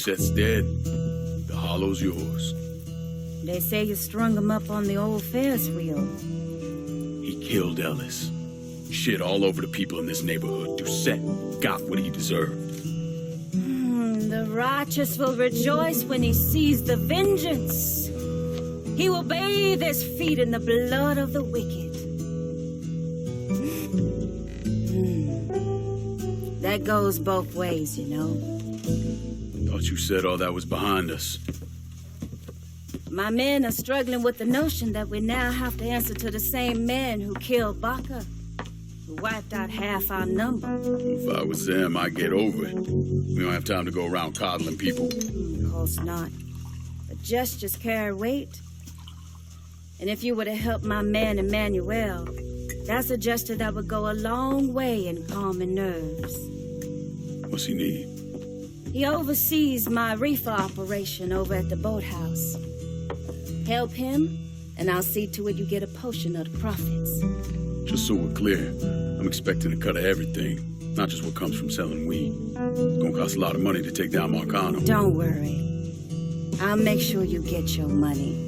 Seth's dead. The hollow's yours. They say you strung him up on the old Ferris wheel. He killed Ellis. Shit all over the people in this neighborhood. Doucette got what he deserved. The righteous will rejoice when he sees the vengeance. He will bathe his feet in the blood of the wicked. That goes both ways, you know. Thought you said all that was behind us. My men are struggling with the notion that we now have to answer to the same men who killed Burke, who wiped out half our number. If I was them, I'd get over it. We don't have time to go around coddling people. Of course not. But gestures carry weight. And if you were to help my man Emmanuel, that's a gesture that would go a long way in calming nerves. What's he need? He oversees my reefer operation over at the boathouse. Help him, and I'll see to it you get a portion of the profits. Just so we're clear, I'm expecting a cut of everything, not just what comes from selling weed. It's gonna cost a lot of money to take down Marcano. Don't worry. I'll make sure you get your money.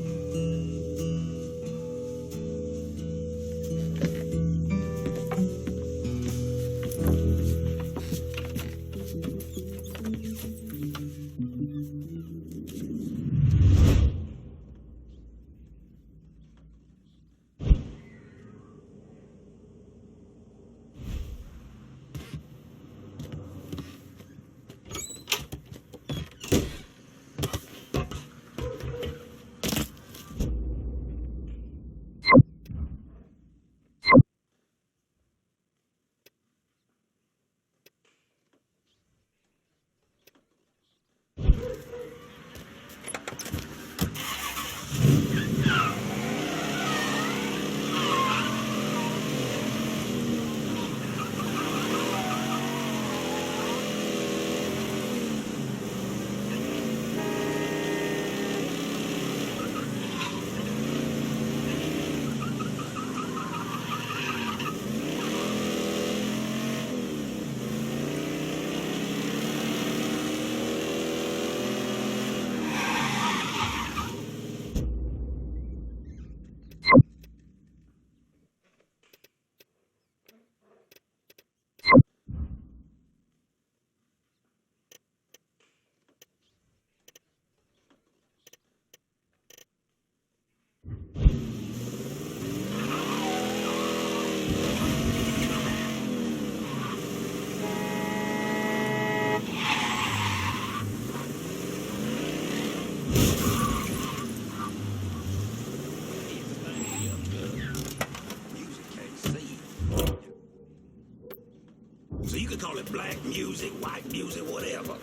So you could call it black music, white music, whatever.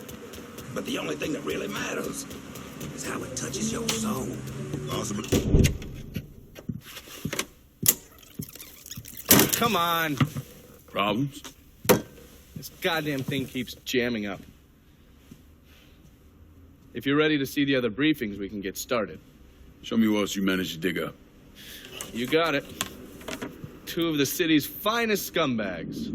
But the only thing that really matters is how it touches your soul. Awesome. Come on. Problems? This goddamn thing keeps jamming up. If you're ready to see the other briefings, we can get started. Show me what else you managed to dig up. You got it. Two of the city's finest scumbags.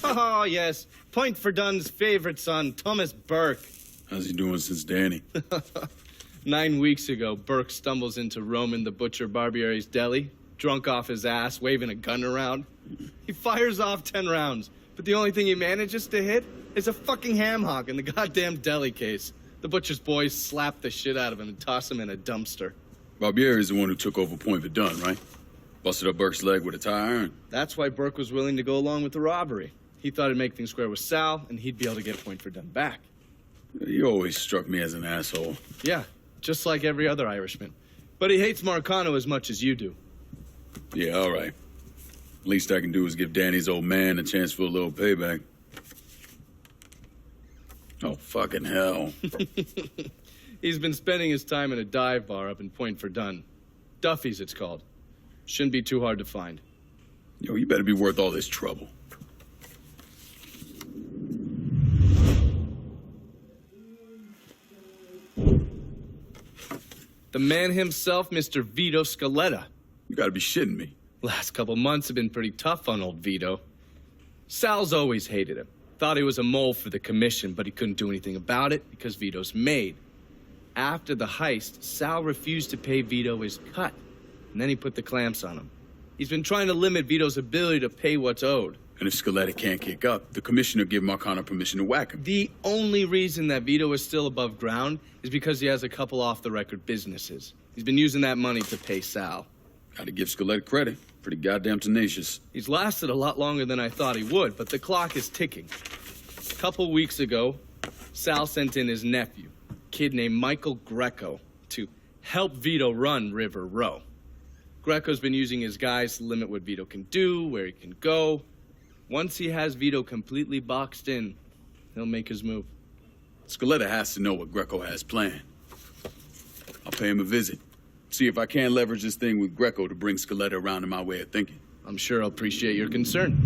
Oh, yes. Point for Dunn's favorite son, Thomas Burke. How's he doing since Danny? 9 weeks ago, Burke stumbles into Roman the Butcher Barbiere's deli, drunk off his ass, waving a gun around. He fires off 10 rounds, but the only thing he manages to hit is a fucking ham hock in the goddamn deli case. The butcher's boys slap the shit out of him and toss him in a dumpster. Barbieri is the one who took over Point Verdun, right? Busted up Burke's leg with a tire iron. That's why Burke was willing to go along with the robbery. He thought it'd make things square with Sal, and he'd be able to get Point Verdun back. You always struck me as an asshole. Yeah, just like every other Irishman. But he hates Marcano as much as you do. Yeah, all right. Least I can do is give Danny's old man a chance for a little payback. Oh, fucking hell. He's been spending his time in a dive bar up in Point Verdun. Duffy's, it's called. Shouldn't be too hard to find. Yo, you better be worth all this trouble. The man himself, Mr. Vito Scaletta. You gotta be shitting me. Last couple months have been pretty tough on old Vito. Sal's always hated him. Thought he was a mole for the commission, but he couldn't do anything about it because Vito's made. After the heist, Sal refused to pay Vito his cut, and then he put the clamps on him. He's been trying to limit Vito's ability to pay what's owed. And if Scaletta can't kick up, the commissioner give Marcano permission to whack him. The only reason that Vito is still above ground is because he has a couple off-the-record businesses. He's been using that money to pay Sal. Gotta give Scaletta credit. Pretty goddamn tenacious. He's lasted a lot longer than I thought he would, but the clock is ticking. A couple weeks ago, Sal sent in his nephew, a kid named Michael Greco, to help Vito run River Row. Greco's been using his guys to limit what Vito can do, where he can go. Once he has Vito completely boxed in, he'll make his move. Scaletta has to know what Greco has planned. I'll pay him a visit. See if I can leverage this thing with Greco to bring Scaletta around to my way of thinking. I'm sure I'll appreciate your concern.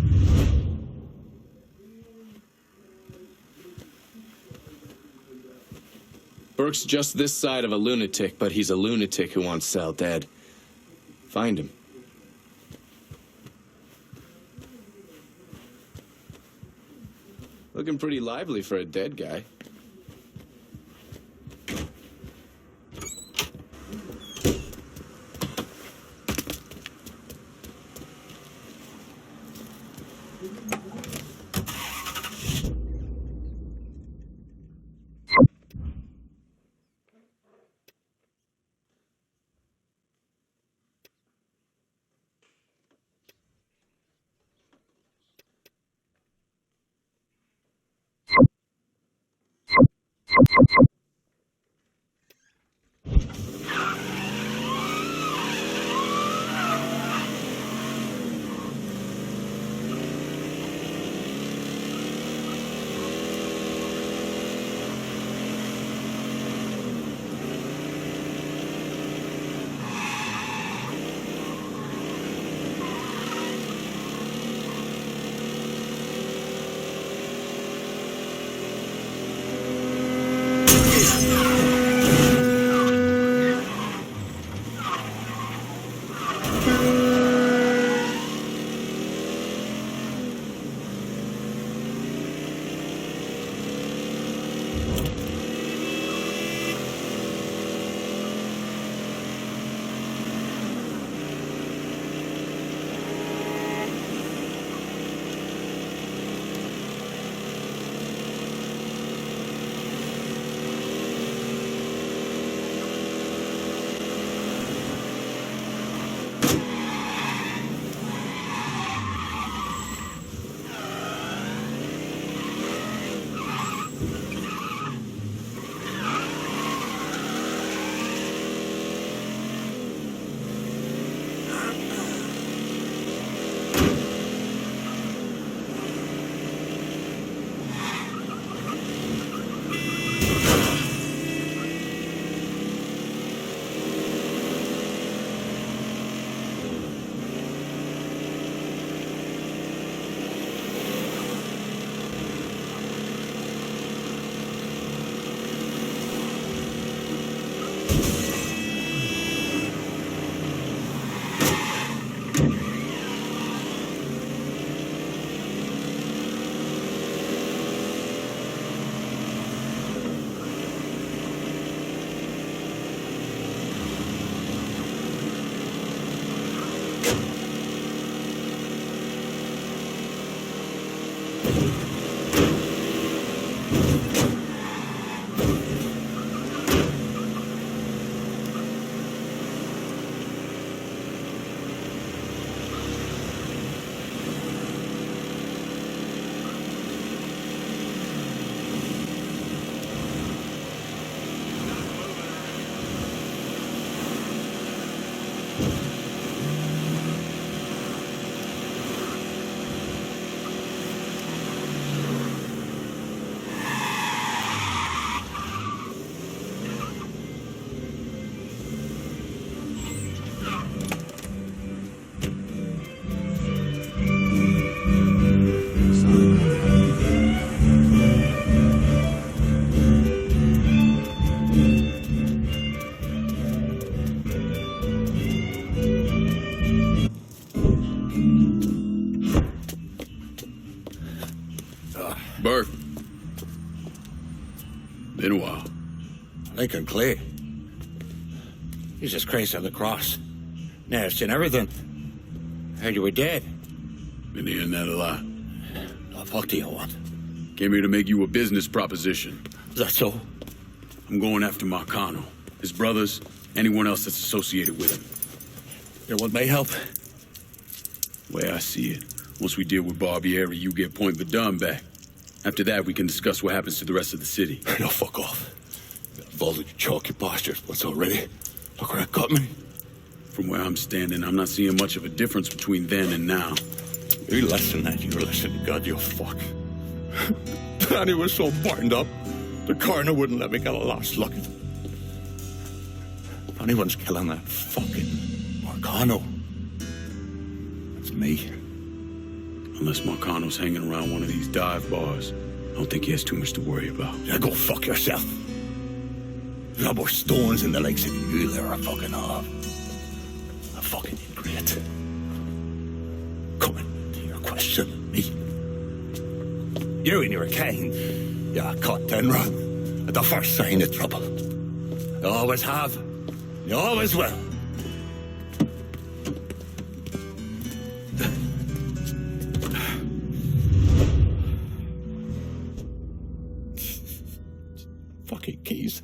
Burke's just this side of a lunatic, but he's a lunatic who wants Sal dead. Find him. Looking pretty lively for a dead guy. Burke. Been a while. Lincoln Clay. Jesus Christ on the cross. Nasty and everything. Heard you were dead. Been hearing that a lot. The fuck do you want? Came here to make you a business proposition. Is that so? I'm going after Marcano, his brothers, anyone else that's associated with him. You want my help? The way I see it, once we deal with Barbieri, you get Point Verdun back. After that, we can discuss what happens to the rest of the city. No, fuck off. You're involved in chalky bastards once already. Look where it got me. From where I'm standing, I'm not seeing much of a difference between then and now. You listen, that you listen, God, you fuck. Danny was so burned up, the coroner wouldn't let me get a last look at him. If anyone's killing that fucking Marcano, that's me. Unless Marcano's hanging around one of these dive bars, I don't think he has too much to worry about. Yeah, go fuck yourself. You got more stones in the legs than you there are fucking have. A fucking ingrate. Coming to your question, me. You and your kind, you caught then run at the first sign of trouble. You always have. You always will. Fucking keys.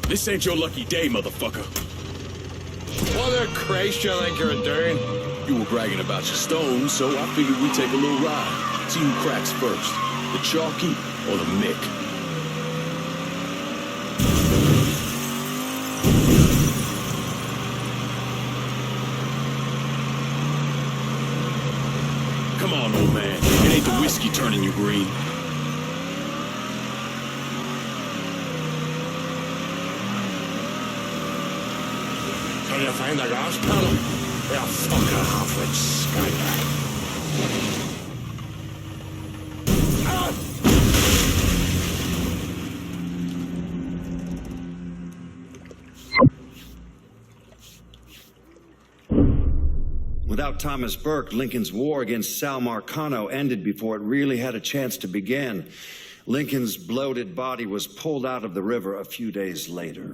This ain't your lucky day, motherfucker. What the Christ you think you're doing? You were bragging about your stones, so I figured we'd take a little ride. See who cracks first, the Chalky or the Mick. Come on, old man. It ain't the whiskey turning you green. Can you find the gas pedal? You fucking half-wit skyguy. Without Thomas Burke, Lincoln's war against Sal Marcano ended before it really had a chance to begin. Lincoln's bloated body was pulled out of the river a few days later.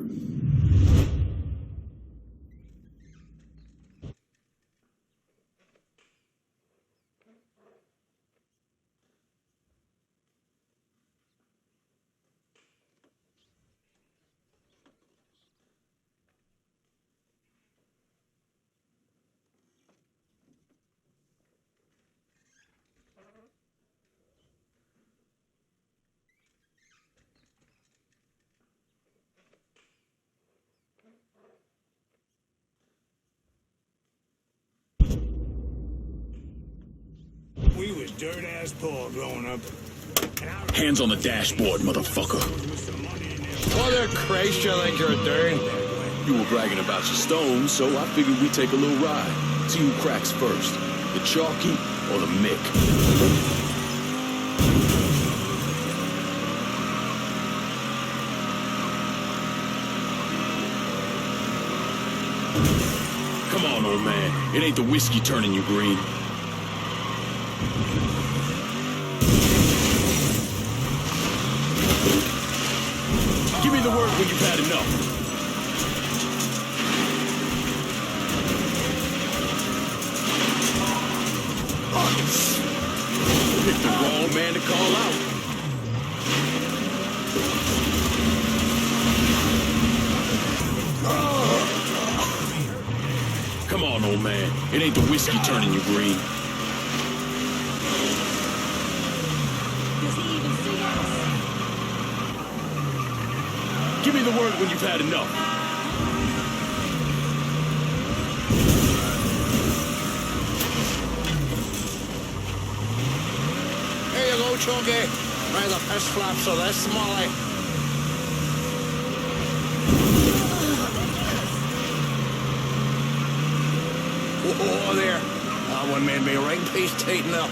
We was dirt-ass poor growing up. Hands on the dashboard, motherfucker. What the Christ you think you're doing? You were bragging about your stones, so I figured we'd take a little ride. See who cracks first, the Chalky or the Mick. Come on, old man. It ain't the whiskey turning you green. Give me the word when you've had enough. Picked the wrong man to call out. Come on, old man. It ain't the whiskey turning you green. Give me the word when you've had enough. Here you go, Chunky. Try the piss flaps of this, Molly. Oh, there. That one made me right piece tighten up.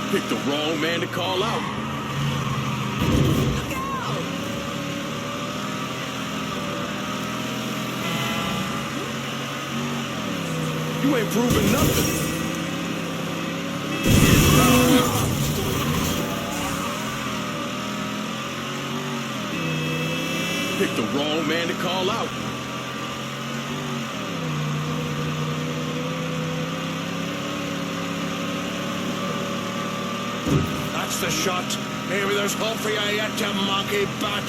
Picked the wrong man to call out. You ain't proving nothing. Picked the wrong man to call out. That's the shot. Maybe there's hope for you yet, you monkey bat.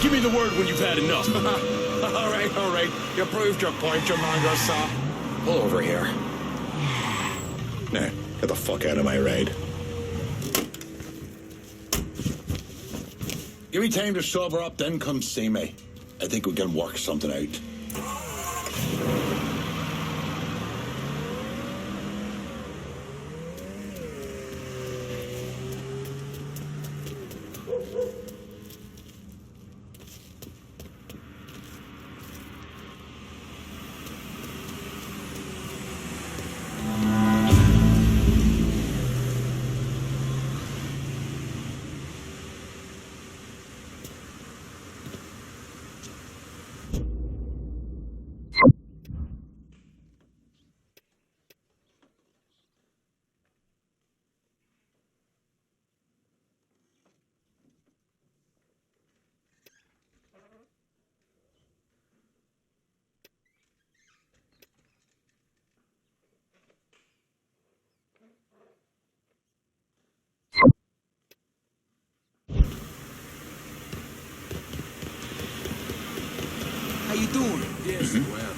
Give me the word when you've had enough. All right. You proved your point, you mongrel saw. Pull over here. Nah, get the fuck out of my raid. Give me time to sober up, then come see me. I think we can work something out. How you doing? Yes, well.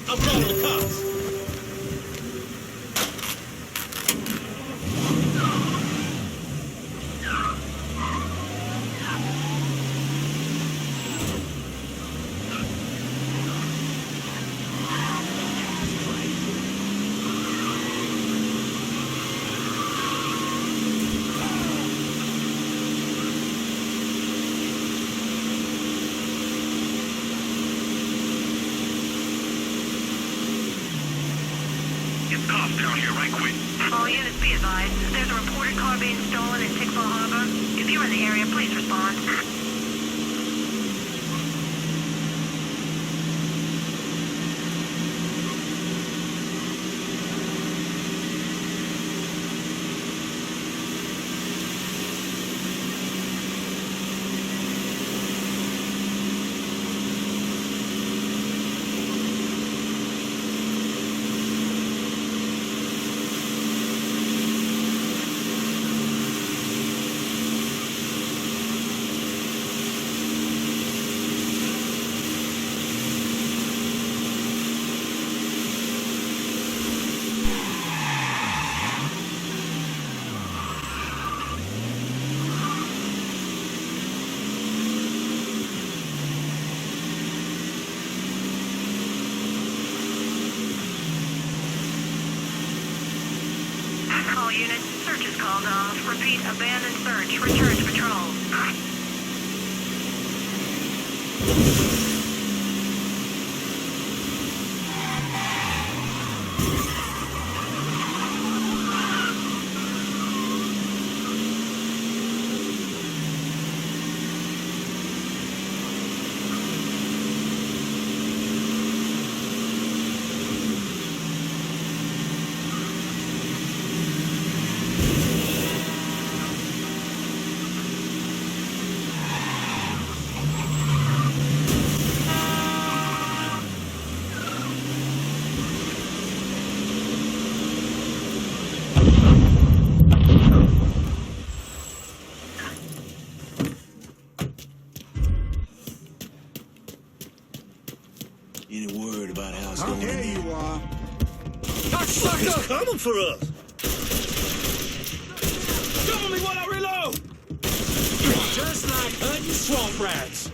I'm calling the cops. Down here right quick. All units be advised. There's a reported car being stolen in Tickful Harbor. If you're in the area, please respond. All units, search is called off. Repeat, abandoned search. Return to patrol. coming for us. Cover me while I reload! Just like hunting swamp rats.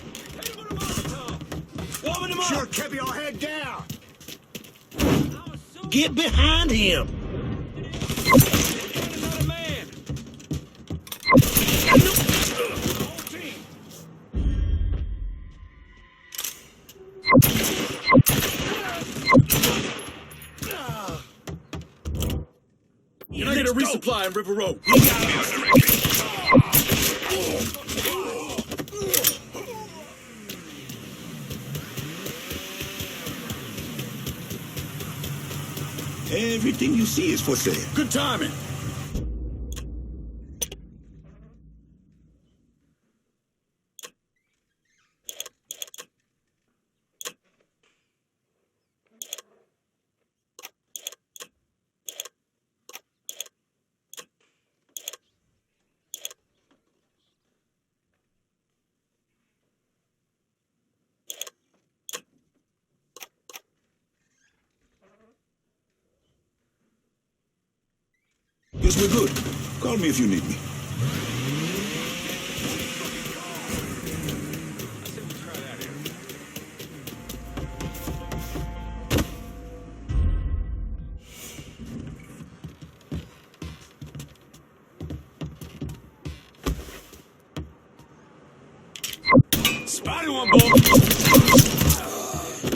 Warming them up! Sure, keep your head down. Get behind him. Another man! You need a resupply in River Road. Everything you see is for sale. Good timing. Guess we're good. Call me if you need me. Spotted one, boy!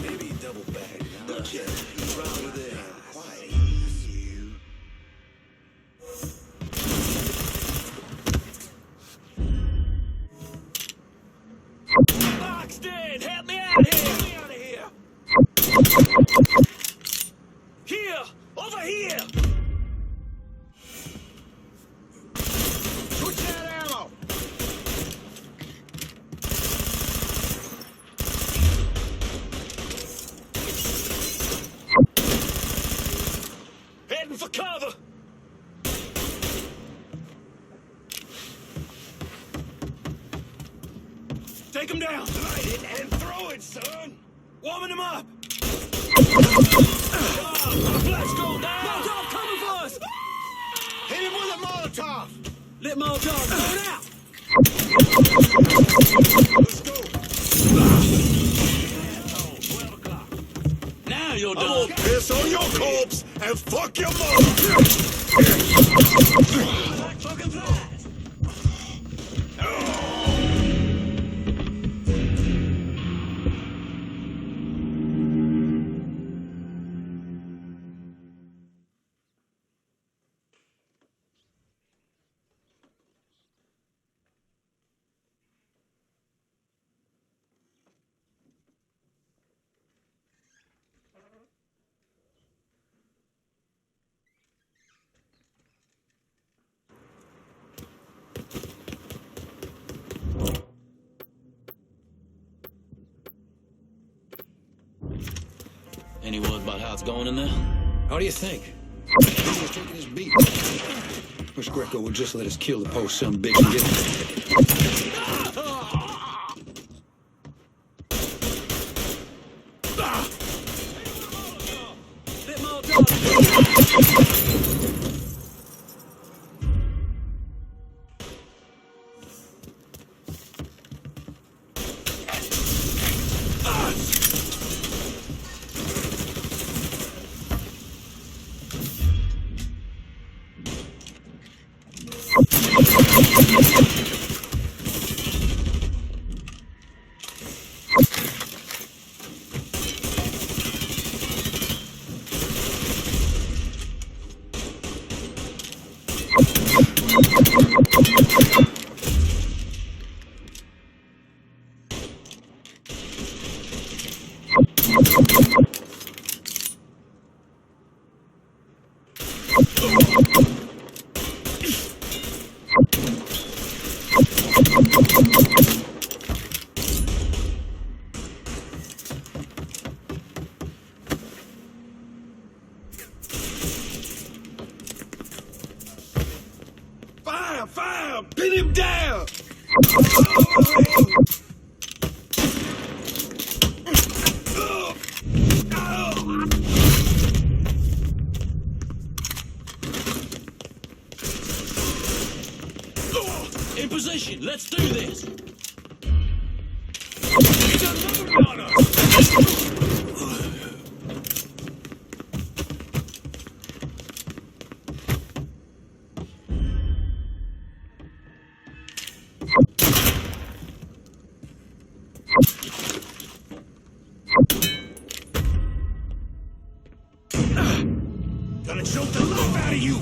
Maybe double bag. Not yet. Round with it. Quiet. Box dead! Help me out here! Help me out of here! Here! Over here! Switch that ammo. Heading for cover! Take him down! Light it and throw it, son. Warming him up! Let's go down! Molotov coming for us! Hit him with a Molotov. Let Molotov burn out! Let's go. Now you're I'm done! gonna piss on your corpse and fuck your mother. Fucking flies! Any word about how it's going in there? How do you think? He's taking his beat. Wish Greco would just let us kill the post some bitch and get Let Molotov! Fire! Pin him down! In position. Let's do this. He's unloading on us! Gonna choke the life out of you!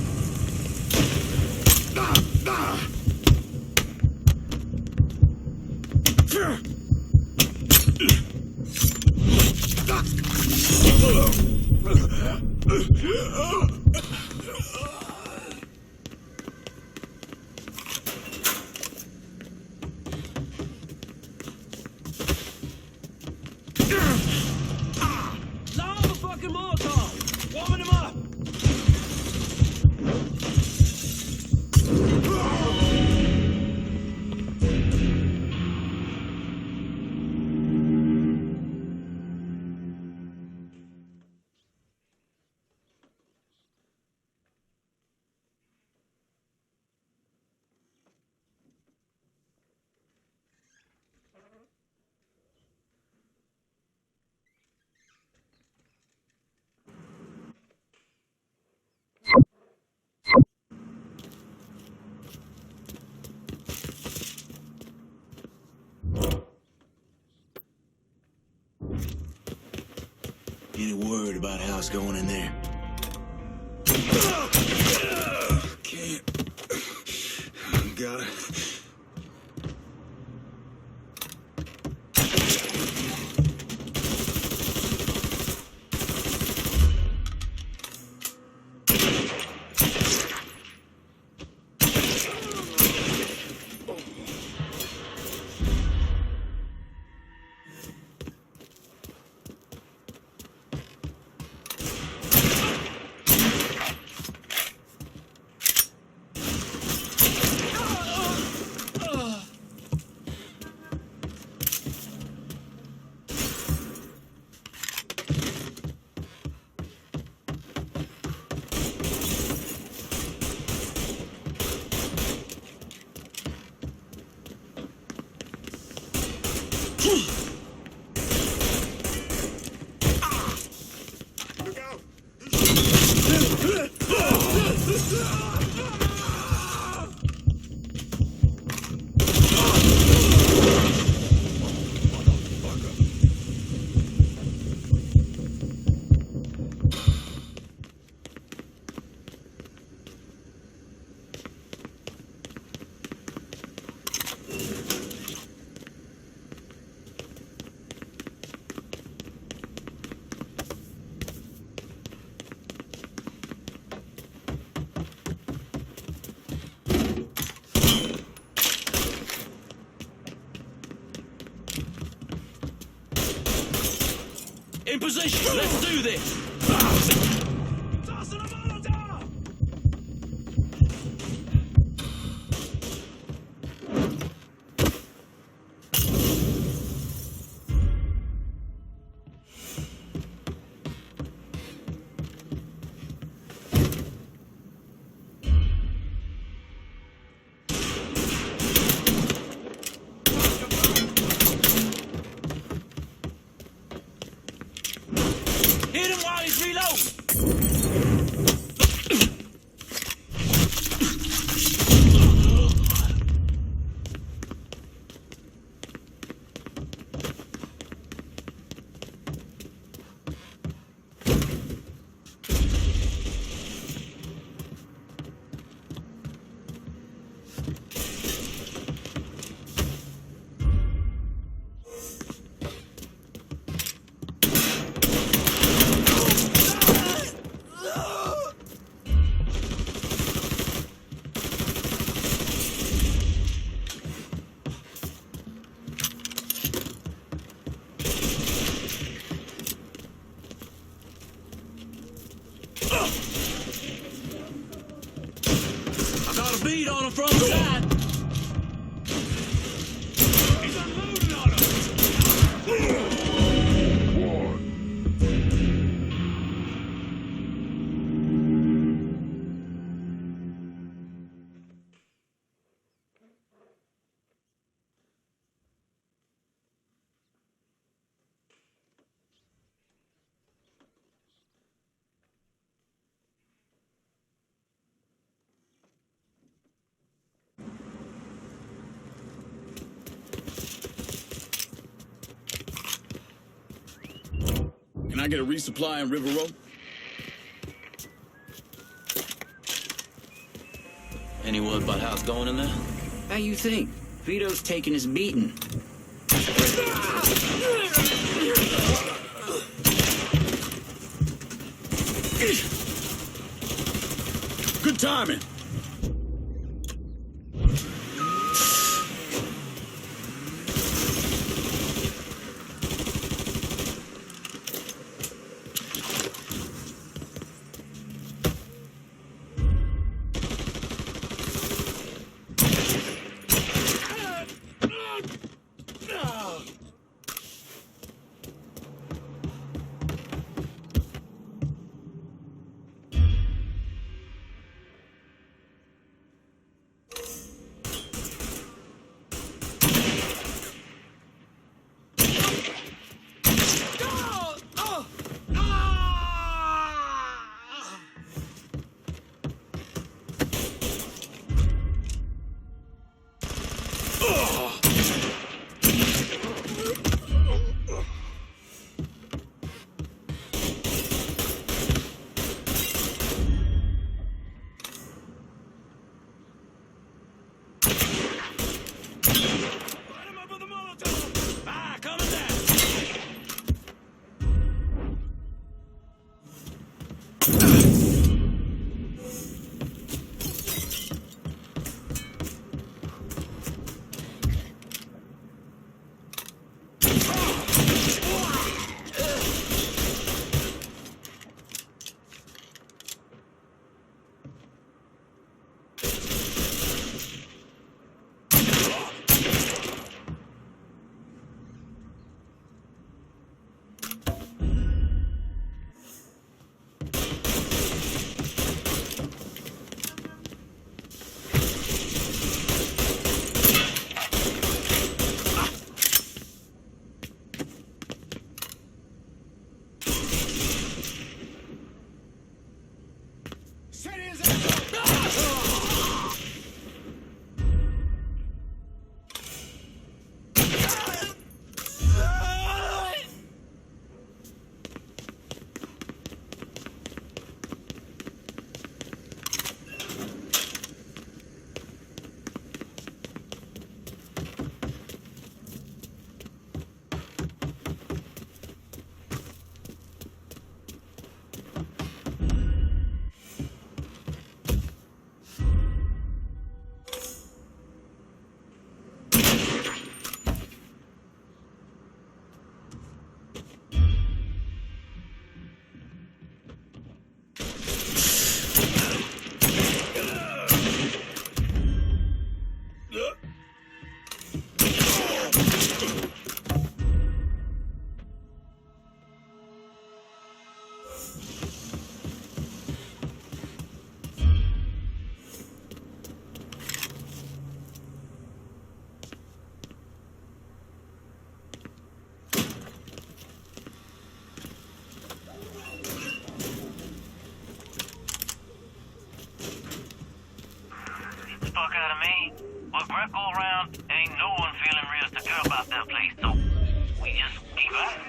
Lob a fucking Molotov. Warming him up. Any word about how it's going in there? Can't. Got it. In position. Let's do this. Tossing a Molotov! Hit him while he's reloading. I get a resupply on River Road? Any word about how it's going in there? How you think? Vito's taking his beating. Good timing. Fuck out of me. With Greco around, ain't no one feeling real secure about that place, so we just keep at it.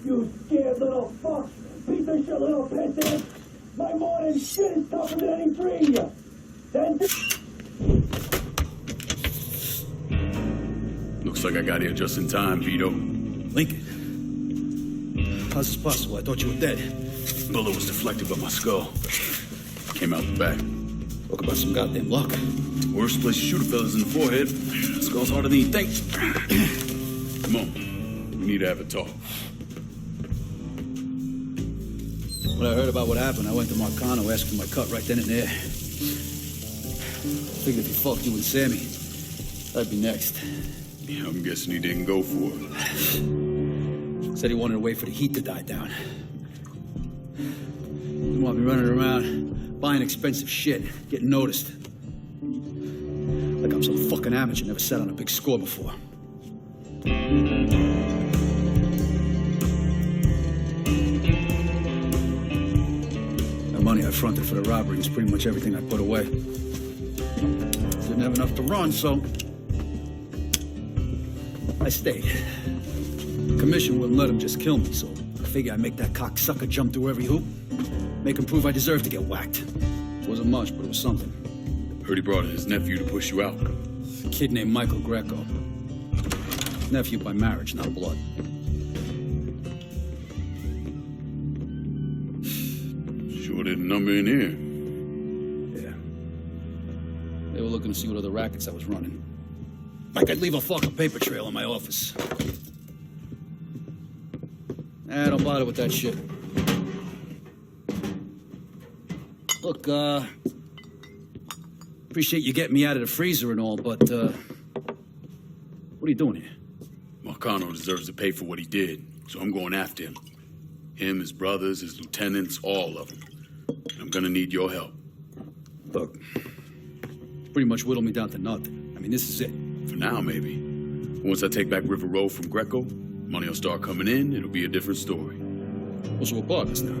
You scared little fuck! Piece of shit little piss. My morning shit is tougher than any tree! Then Looks like I got here just in time, Vito. Lincoln. How's this possible? I thought you were dead. Bullet was deflected by my skull. Came out the back. Talk about some goddamn luck. Worst place to shoot a fella's in the forehead. Skull's harder than you think. Come on. We need to have a talk. When I heard about what happened, I went to Marcano, asked for my cut right then and there. Figured if he fucked you and Sammy, I'd be next. Yeah, I'm guessing he didn't go for it. Said he wanted to wait for the heat to die down. Didn't want me running around, buying expensive shit, getting noticed. Like I'm some fucking amateur, never sat on a big score before. The money I fronted for the robbery was pretty much everything I put away. Didn't have enough to run, so I stayed. The commission wouldn't let him just kill me, so I figured I'd make that cocksucker jump through every hoop. Make him prove I deserve to get whacked. It wasn't much, but it was something. Heard he brought in his nephew to push you out. A kid named Michael Greco. Nephew by marriage, not blood. Sure didn't number in here. Yeah. They were looking to see what other rackets I was running. Like I'd leave a fucking paper trail in my office. Nah, don't bother with that shit. Look, appreciate you getting me out of the freezer and all, but, what are you doing here? Marcano deserves to pay for what he did, so I'm going after him. Him, his brothers, his lieutenants, all of them. I'm gonna need your help. Look, pretty much whittled me down to nothing. I mean, this is it. For now, maybe. Once I take back River Road from Greco, money will start coming in, it'll be a different story. What's your partners now?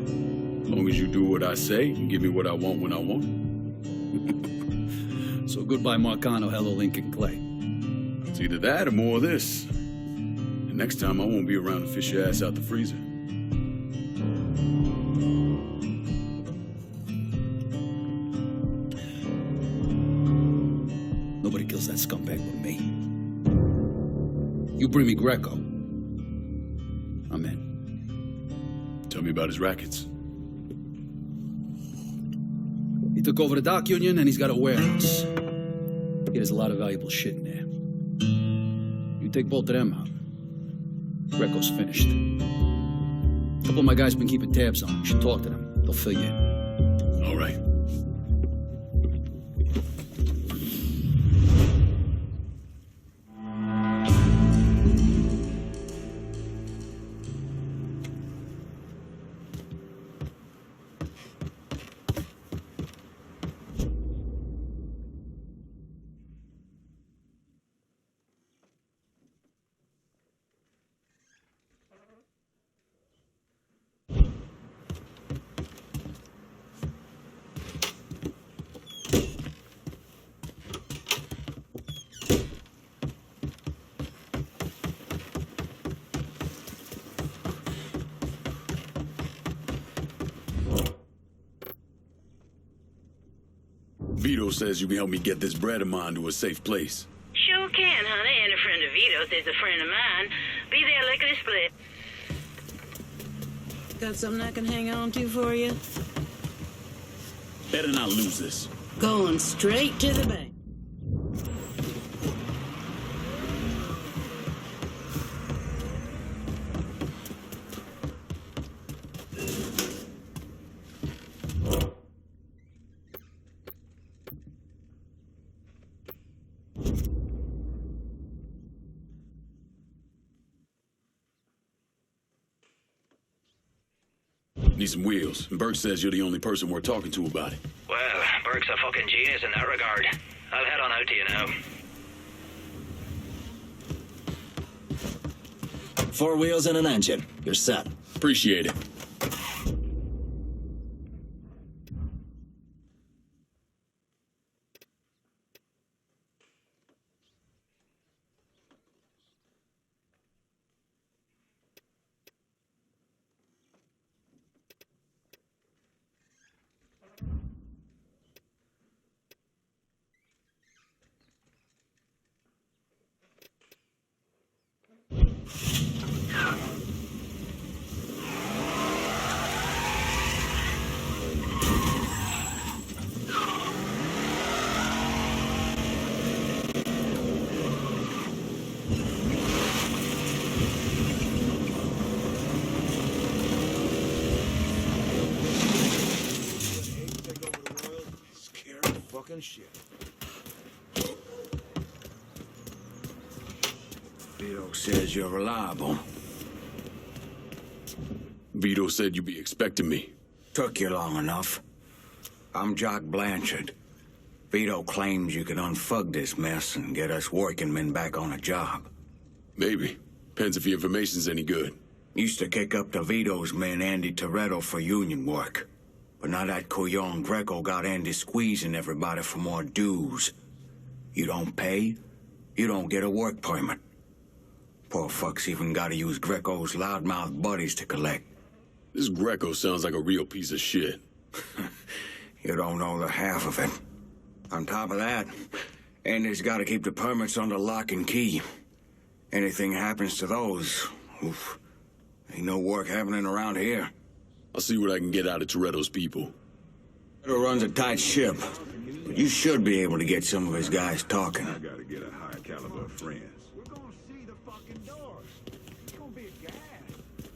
As long as you do what I say and give me what I want when I want it. So goodbye, Marcano, hello, Lincoln Clay. It's either that or more of this. And next time I won't be around to fish your ass out the freezer. Nobody kills that scumbag with me. You bring me Greco, I'm in. Tell me about his rackets. He took over the dock union and he's got a warehouse. There's a lot of valuable shit in there. You take both of them out, Greco's finished. A couple of my guys been keeping tabs on him. You should talk to them. They'll fill you in. All right. Vito says you can help me get this bread of mine to a safe place. Sure can, honey. And a friend of Vito's is a friend of mine. Be there lickety split. Got something I can hang on to for you? Better not lose this. Going straight to the bank. Need some wheels. And Burke says you're the only person we're talking to about it. Well, Burke's a fucking genius in that regard. I'll head on out to you now. 4 wheels and an engine. You're set. Appreciate it. Fucking shit. Vito says you're reliable. Vito said you'd be expecting me. Took you long enough. I'm Jock Blanchard. Vito claims you can unfug this mess and get us working men back on a job. Maybe. Depends if the information's any good. Used to kick up to Vito's man Andy Toretto for union work. But now that Couillon Greco got Andy squeezing everybody for more dues. You don't pay, you don't get a work permit. Poor fuck's even gotta use Greco's loudmouth buddies to collect. This Greco sounds like a real piece of shit. You don't know the half of it. On top of that, Andy's gotta keep the permits under lock and key. Anything happens to those, oof, ain't no work happening around here. I'll see what I can get out of Toretto's people. Toretto runs a tight ship, but you should be able to get some of his guys talking. I gotta get a higher caliber of friends.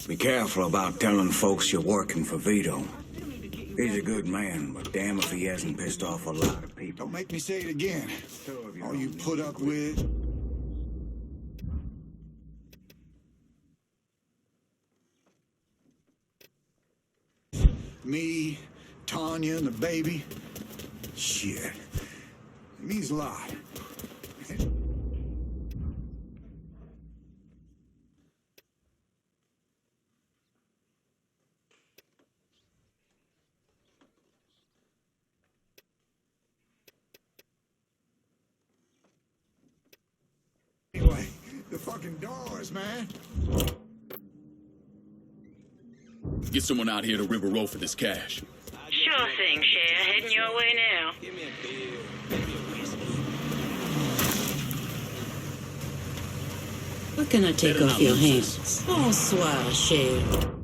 Be careful about telling folks you're working for Vito. He's a good man, but damn if he hasn't pissed off a lot of people. Don't make me say it again. All you put up with... Me, Tanya, and the baby. Shit. It means a lot. Anyway, the fucking doors, man. Get someone out here to River Road for this cash. Sure thing, Cher. Heading your way now. What can I take off your hands? Bonsoir, Cher.